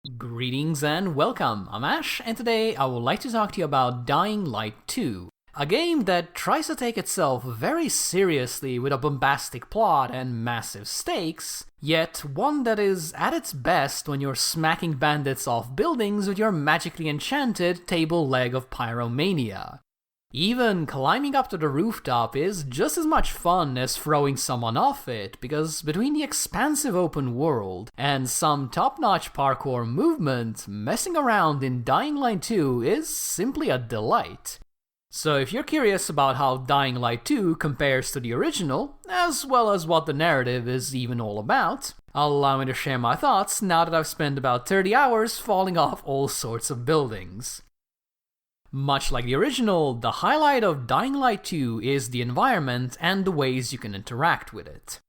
Greetings and welcome, I'm Ash, and today I would like to talk to you about Dying Light 2, a game that tries to take itself very seriously with a bombastic plot and massive stakes, yet one that is at its best when you're smacking bandits off buildings with your magically enchanted table leg of pyromania. Even climbing up to the rooftop is just as much fun as throwing someone off it, because between the expansive open world and some top-notch parkour movement, messing around in Dying Light 2 is simply a delight. So if you're curious about how Dying Light 2 compares to the original, as well as what the narrative is even all about, allow me to share my thoughts now that I've spent about 30 hours falling off all sorts of buildings. Much like the original, the highlight of Dying Light 2 is the environment and the ways you can interact with it.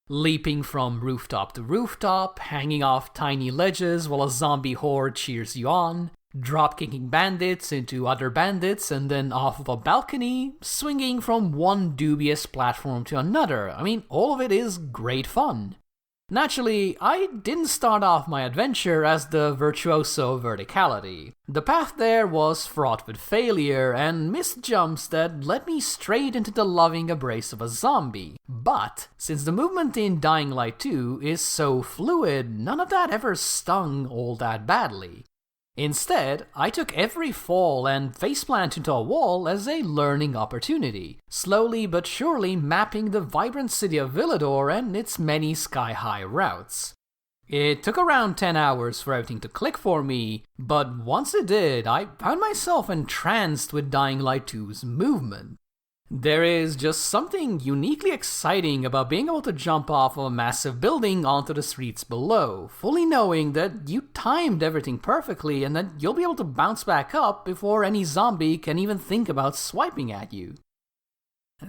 Leaping from rooftop to rooftop, hanging off tiny ledges while a zombie horde cheers you on, drop-kicking bandits into other bandits and then off of a balcony, swinging from one dubious platform to another. All of it is great fun. Naturally, I didn't start off my adventure as the virtuoso of verticality. The path there was fraught with failure and missed jumps that led me straight into the loving embrace of a zombie. But, since the movement in Dying Light 2 is so fluid, none of that ever stung all that badly. Instead, I took every fall and faceplant into a wall as a learning opportunity, slowly but surely mapping the vibrant city of Villador and its many sky-high routes. It took around 10 hours for everything to click for me, but once it did, I found myself entranced with Dying Light 2's movement. There is just something uniquely exciting about being able to jump off of a massive building onto the streets below, fully knowing that you timed everything perfectly and that you'll be able to bounce back up before any zombie can even think about swiping at you.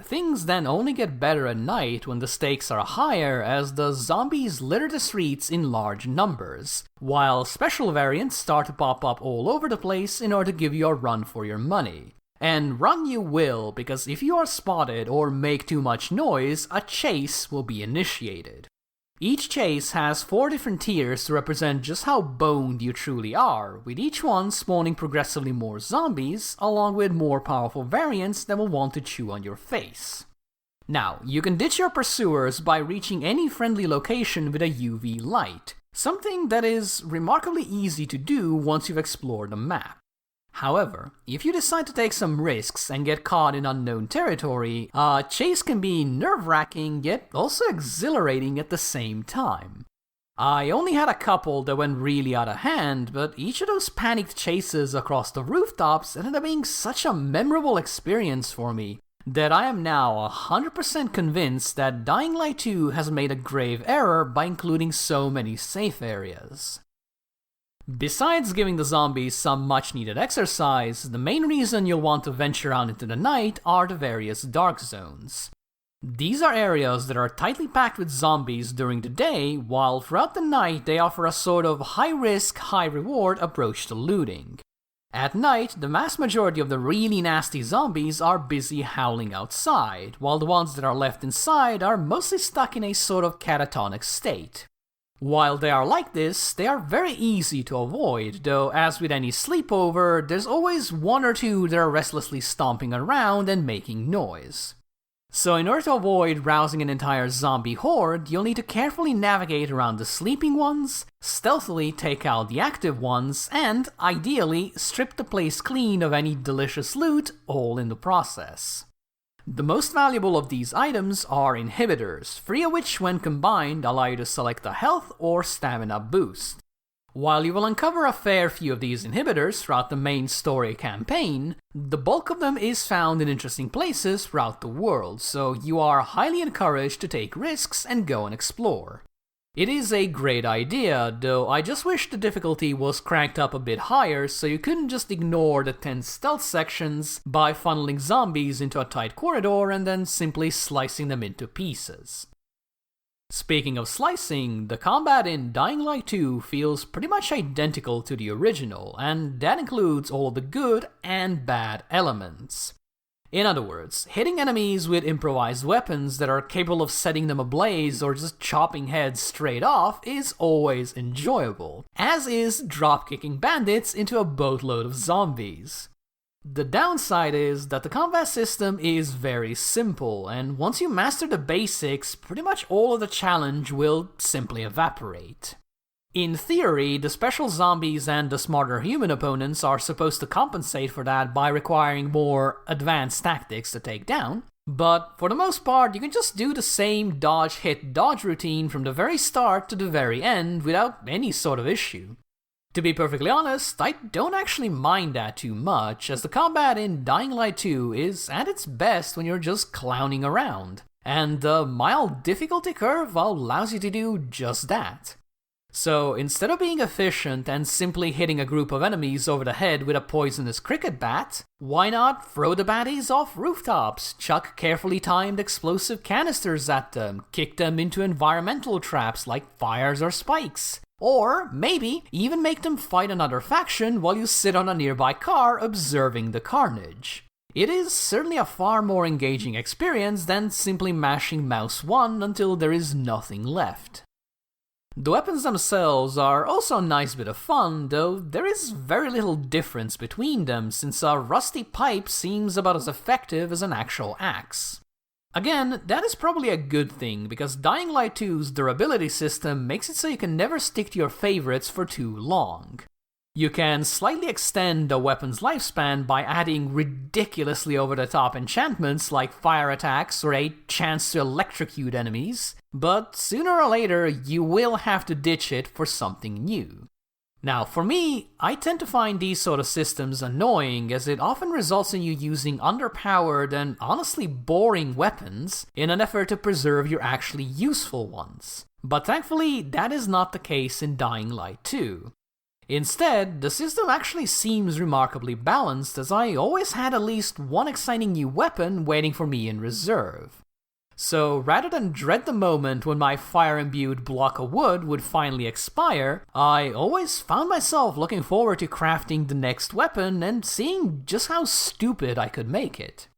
Things then only get better at night when the stakes are higher as the zombies litter the streets in large numbers, while special variants start to pop up all over the place in order to give you a run for your money. And run you will, because if you are spotted or make too much noise, a chase will be initiated. Each chase has 4 different tiers to represent just how boned you truly are, with each one spawning progressively more zombies, along with more powerful variants that will want to chew on your face. Now, you can ditch your pursuers by reaching any friendly location with a UV light, something that is remarkably easy to do once you've explored the map. However, if you decide to take some risks and get caught in unknown territory, a chase can be nerve-wracking yet also exhilarating at the same time. I only had a couple that went really out of hand, but each of those panicked chases across the rooftops ended up being such a memorable experience for me that I am now 100% convinced that Dying Light 2 has made a grave error by including so many safe areas. Besides giving the zombies some much-needed exercise, the main reason you'll want to venture out into the night are the various dark zones. These are areas that are tightly packed with zombies during the day, while throughout the night they offer a sort of high-risk, high-reward approach to looting. At night, the vast majority of the really nasty zombies are busy howling outside, while the ones that are left inside are mostly stuck in a sort of catatonic state. While they are like this, they are very easy to avoid, though as with any sleepover, there's always one or two that are restlessly stomping around and making noise. So in order to avoid rousing an entire zombie horde, you'll need to carefully navigate around the sleeping ones, stealthily take out the active ones, and, ideally, strip the place clean of any delicious loot, all in the process. The most valuable of these items are inhibitors, 3 of which when combined allow you to select a health or stamina boost. While you will uncover a fair few of these inhibitors throughout the main story campaign, the bulk of them is found in interesting places throughout the world, so you are highly encouraged to take risks and go and explore. It is a great idea, though I just wish the difficulty was cranked up a bit higher so you couldn't just ignore the tense stealth sections by funneling zombies into a tight corridor and then simply slicing them into pieces. Speaking of slicing, the combat in Dying Light 2 feels pretty much identical to the original, and that includes all the good and bad elements. In other words, hitting enemies with improvised weapons that are capable of setting them ablaze or just chopping heads straight off is always enjoyable, as is drop-kicking bandits into a boatload of zombies. The downside is that the combat system is very simple, and once you master the basics, pretty much all of the challenge will simply evaporate. In theory, the special zombies and the smarter human opponents are supposed to compensate for that by requiring more advanced tactics to take down, but for the most part, you can just do the same dodge-hit-dodge routine from the very start to the very end without any sort of issue. To be perfectly honest, I don't actually mind that too much, as the combat in Dying Light 2 is at its best when you're just clowning around, and the mild difficulty curve allows you to do just that. So instead of being efficient and simply hitting a group of enemies over the head with a poisonous cricket bat, why not throw the baddies off rooftops, chuck carefully timed explosive canisters at them, kick them into environmental traps like fires or spikes? Or maybe even make them fight another faction while you sit on a nearby car observing the carnage. It is certainly a far more engaging experience than simply mashing mouse 1 until there is nothing left. The weapons themselves are also a nice bit of fun, though there is very little difference between them since a rusty pipe seems about as effective as an actual axe. Again, that is probably a good thing, because Dying Light 2's durability system makes it so you can never stick to your favorites for too long. You can slightly extend a weapon's lifespan by adding ridiculously over-the-top enchantments like fire attacks or a chance to electrocute enemies, but sooner or later you will have to ditch it for something new. Now, for me, I tend to find these sort of systems annoying, as it often results in you using underpowered and honestly boring weapons in an effort to preserve your actually useful ones. But thankfully, that is not the case in Dying Light 2. Instead, the system actually seems remarkably balanced, as I always had at least one exciting new weapon waiting for me in reserve. So rather than dread the moment when my fire-imbued block of wood would finally expire, I always found myself looking forward to crafting the next weapon and seeing just how stupid I could make it.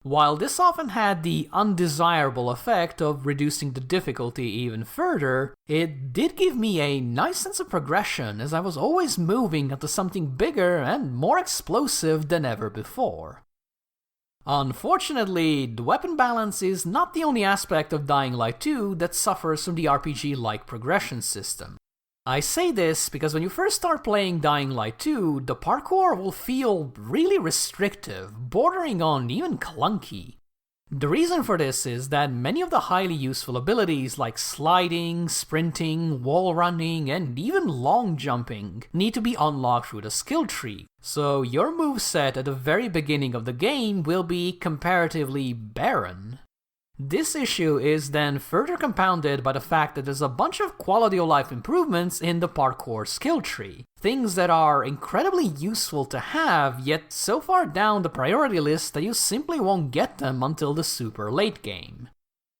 While this often had the undesirable effect of reducing the difficulty even further, it did give me a nice sense of progression, as I was always moving onto something bigger and more explosive than ever before. Unfortunately, the weapon balance is not the only aspect of Dying Light 2 that suffers from the RPG-like progression system. I say this because when you first start playing Dying Light 2, the parkour will feel really restrictive, bordering on even clunky. The reason for this is that many of the highly useful abilities like sliding, sprinting, wall running, and even long jumping need to be unlocked through the skill tree, so your moveset at the very beginning of the game will be comparatively barren. This issue is then further compounded by the fact that there's a bunch of quality of life improvements in the parkour skill tree, things that are incredibly useful to have, yet so far down the priority list that you simply won't get them until the super late game.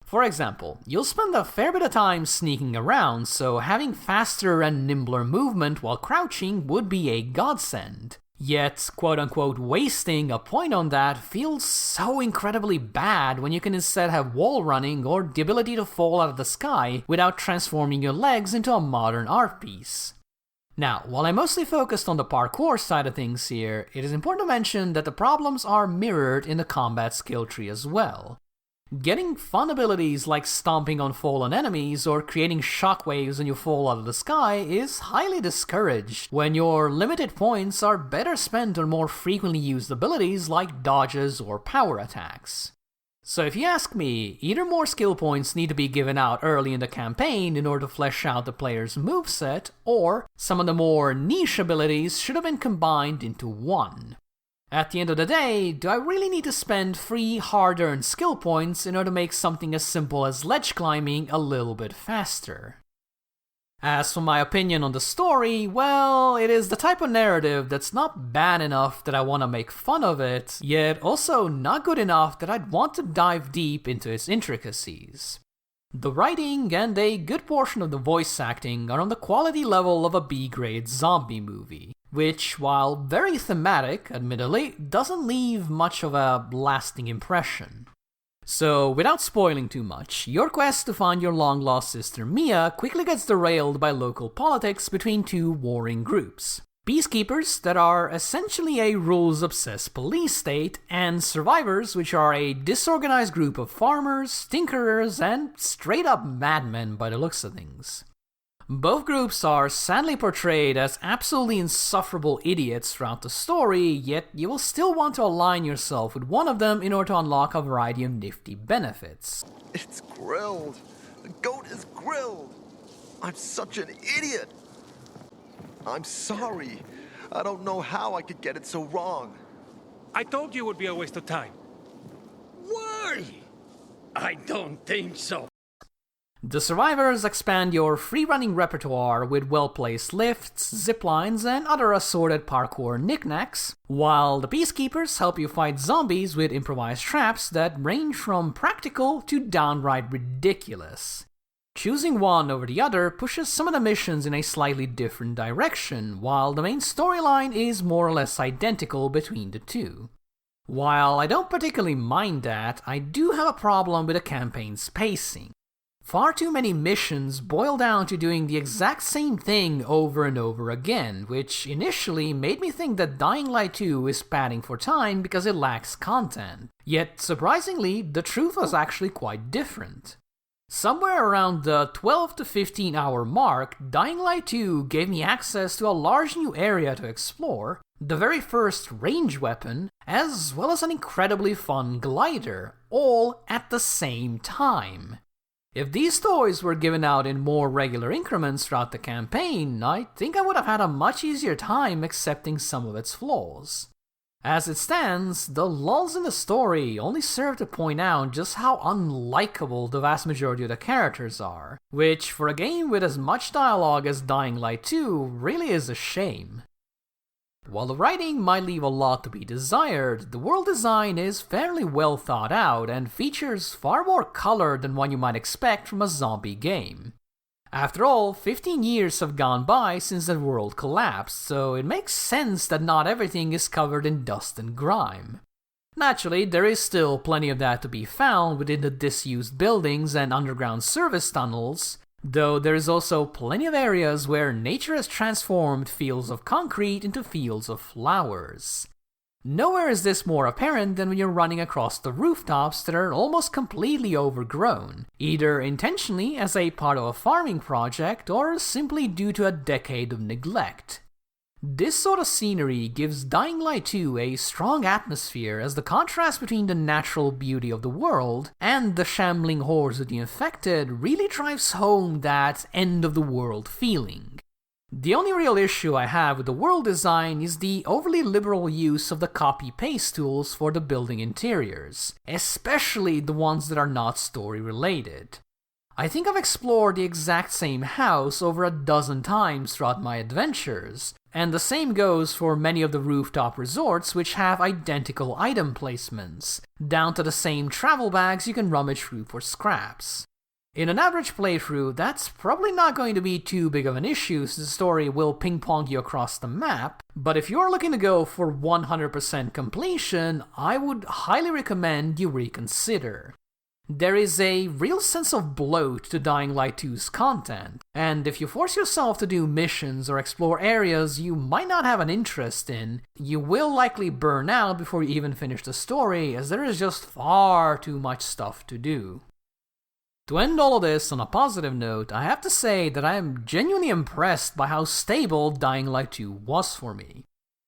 For example, you'll spend a fair bit of time sneaking around, so having faster and nimbler movement while crouching would be a godsend. Yet, quote-unquote, wasting a point on that feels so incredibly bad when you can instead have wall running or the ability to fall out of the sky without transforming your legs into a modern art piece. Now, while I'm mostly focused on the parkour side of things here, it is important to mention that the problems are mirrored in the combat skill tree as well. Getting fun abilities like stomping on fallen enemies or creating shockwaves when you fall out of the sky is highly discouraged when your limited points are better spent on more frequently used abilities like dodges or power attacks. So if you ask me, either more skill points need to be given out early in the campaign in order to flesh out the player's moveset, or some of the more niche abilities should have been combined into one. At the end of the day, do I really need to spend 3 hard-earned skill points in order to make something as simple as ledge climbing a little bit faster? As for my opinion on the story, well, it is the type of narrative that's not bad enough that I want to make fun of it, yet also not good enough that I'd want to dive deep into its intricacies. The writing and a good portion of the voice acting are on the quality level of a B-grade zombie movie. which, while very thematic, admittedly, doesn't leave much of a lasting impression. So, without spoiling too much, your quest to find your long-lost sister Mia quickly gets derailed by local politics between two warring groups. Peacekeepers, that are essentially a rules-obsessed police state, and survivors, which are a disorganized group of farmers, tinkerers, and straight-up madmen by the looks of things. Both groups are sadly portrayed as absolutely insufferable idiots throughout the story, yet you will still want to align yourself with one of them in order to unlock a variety of nifty benefits. It's grilled. The goat is grilled. I'm such an idiot. I'm sorry. I don't know how I could get it so wrong. I told you it would be a waste of time. Why? I don't think so. The survivors expand your free-running repertoire with well-placed lifts, ziplines, and other assorted parkour knickknacks, while the peacekeepers help you fight zombies with improvised traps that range from practical to downright ridiculous. Choosing one over the other pushes some of the missions in a slightly different direction, while the main storyline is more or less identical between the two. While I don't particularly mind that, I do have a problem with the campaign's pacing. Far too many missions boil down to doing the exact same thing over and over again, which initially made me think that Dying Light 2 is padding for time because it lacks content. Yet, surprisingly, the truth was actually quite different. Somewhere around the 12 to 15 hour mark, Dying Light 2 gave me access to a large new area to explore, the very first range weapon, as well as an incredibly fun glider, all at the same time. If these toys were given out in more regular increments throughout the campaign, I think I would have had a much easier time accepting some of its flaws. As it stands, the lulls in the story only serve to point out just how unlikable the vast majority of the characters are, which for a game with as much dialogue as Dying Light 2 really is a shame. While the writing might leave a lot to be desired, the world design is fairly well thought out and features far more color than one you might expect from a zombie game. After all, 15 years have gone by since the world collapsed, so it makes sense that not everything is covered in dust and grime. Naturally, there is still plenty of that to be found within the disused buildings and underground service tunnels, though there is also plenty of areas where nature has transformed fields of concrete into fields of flowers. Nowhere is this more apparent than when you're running across the rooftops that are almost completely overgrown, either intentionally as a part of a farming project or simply due to a decade of neglect. This sort of scenery gives Dying Light 2 a strong atmosphere, as the contrast between the natural beauty of the world and the shambling hordes of the infected really drives home that end-of-the-world feeling. The only real issue I have with the world design is the overly liberal use of the copy-paste tools for the building interiors, especially the ones that are not story-related. I think I've explored the exact same house over a dozen times throughout my adventures, and the same goes for many of the rooftop resorts which have identical item placements, down to the same travel bags you can rummage through for scraps. In an average playthrough, that's probably not going to be too big of an issue since the story will ping-pong you across the map, but if you're looking to go for 100% completion, I would highly recommend you reconsider. There is a real sense of bloat to Dying Light 2's content, and if you force yourself to do missions or explore areas you might not have an interest in, you will likely burn out before you even finish the story, as there is just far too much stuff to do. To end all of this on a positive note, I have to say that I am genuinely impressed by how stable Dying Light 2 was for me.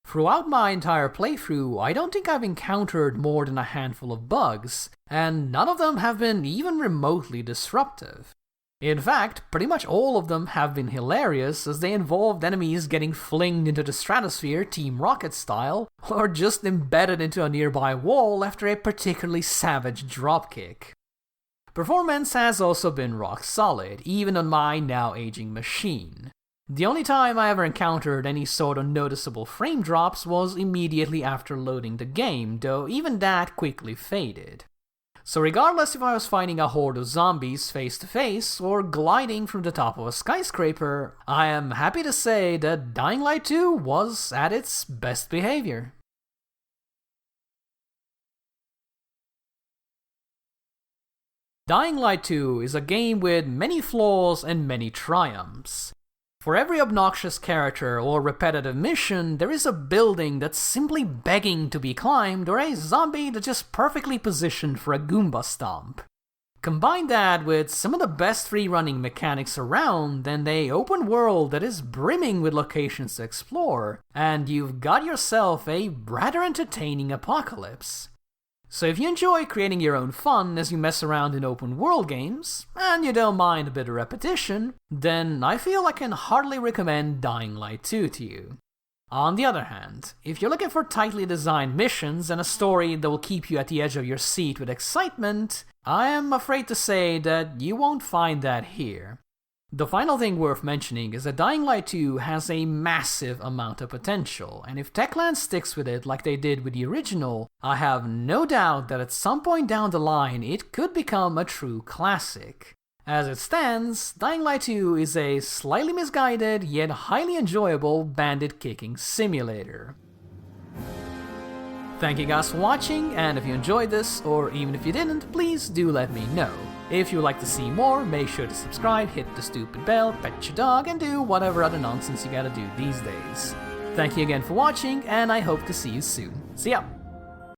Throughout my entire playthrough, I don't think I've encountered more than a handful of bugs, and none of them have been even remotely disruptive. In fact, pretty much all of them have been hilarious, as they involved enemies getting flinged into the stratosphere Team Rocket style, or just embedded into a nearby wall after a particularly savage dropkick. Performance has also been rock solid, even on my now aging machine. The only time I ever encountered any sort of noticeable frame drops was immediately after loading the game, though even that quickly faded. So regardless if I was fighting a horde of zombies face to face or gliding from the top of a skyscraper, I am happy to say that Dying Light 2 was at its best behavior. Dying Light 2 is a game with many flaws and many triumphs. For every obnoxious character or repetitive mission, there is a building that's simply begging to be climbed or a zombie that's just perfectly positioned for a Goomba stomp. Combine that with some of the best free-running mechanics around and an open world that is brimming with locations to explore, and you've got yourself a rather entertaining apocalypse. So if you enjoy creating your own fun as you mess around in open world games, and you don't mind a bit of repetition, then I feel I can heartily recommend Dying Light 2 to you. On the other hand, if you're looking for tightly designed missions and a story that will keep you at the edge of your seat with excitement, I am afraid to say that you won't find that here. The final thing worth mentioning is that Dying Light 2 has a massive amount of potential, and if Techland sticks with it like they did with the original, I have no doubt that at some point down the line it could become a true classic. As it stands, Dying Light 2 is a slightly misguided yet highly enjoyable bandit-kicking simulator. Thank you guys for watching, and if you enjoyed this, or even if you didn't, please do let me know. If you'd like to see more, make sure to subscribe, hit the stupid bell, pet your dog, and do whatever other nonsense you gotta do these days. Thank you again for watching, and I hope to see you soon. See ya!